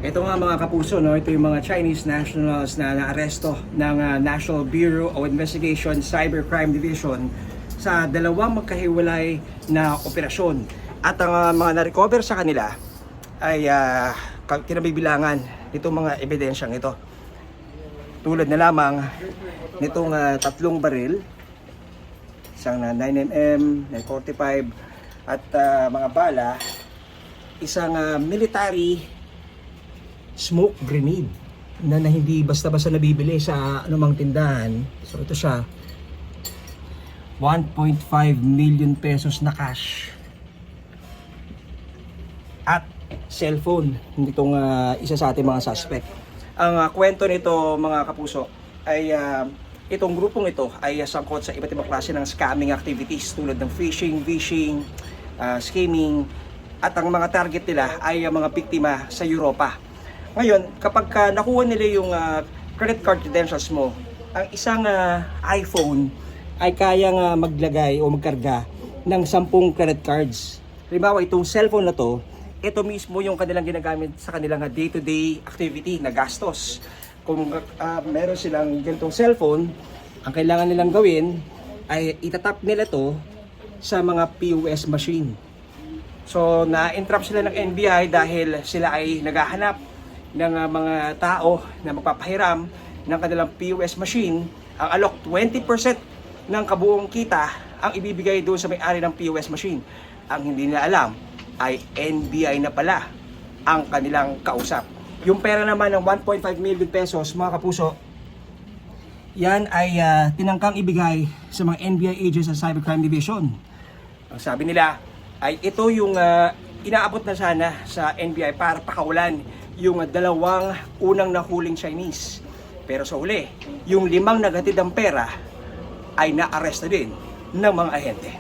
Ito nga mga kapuso, no? Ito yung mga Chinese nationals na naaresto ng National Bureau of Investigation Cybercrime Division sa dalawang magkahiwalay na operasyon. At ang mga na-recover sa kanila ay kinabibilangan nitong mga ebidensyang ito. Tulad na lamang nitong tatlong baril, isang 9mm, 945 at mga bala, isang military smoke grenade na hindi basta-basta nabibili sa anumang tindahan. So ito siya, 1.5 million pesos na cash at cellphone nitong isa sa ating mga suspect. Ang kwento nito mga kapuso ay itong grupong ito ay sangkot sa iba't ibang klase ng scamming activities tulad ng phishing, scamming, at ang mga target nila ay mga biktima sa Europa. Ngayon, kapag nakuha nila yung credit card credentials mo, ang isang iPhone ay kayang maglagay o magkarga ng 10 credit cards. Halimbawa, itong cellphone na to, ito mismo yung kanilang ginagamit sa kanilang day-to-day activity na gastos. Kung meron silang ganitong cellphone, ang kailangan nilang gawin ay itatap nila to sa mga POS machine. So, na-entrap sila ng NBI dahil sila ay naghahanap ng mga tao na magpapahiram ng kanilang POS machine. Ang alok 20% ng kabuong kita ang ibibigay doon sa may-ari ng POS machine. Ang hindi nila alam ay NBI na pala ang kanilang kausap. Yung pera naman ng 1.5 million pesos, mga kapuso, yan ay tinangkang ibigay sa mga NBI agents sa Cybercrime Division. Ang sabi nila ay ito yung inaabot na sana sa NBI para pakawalan yung dalawang unang nahuling Chinese. Pero sa uli, yung 5 naghatid ng pera ay naaresto din ng mga ahente.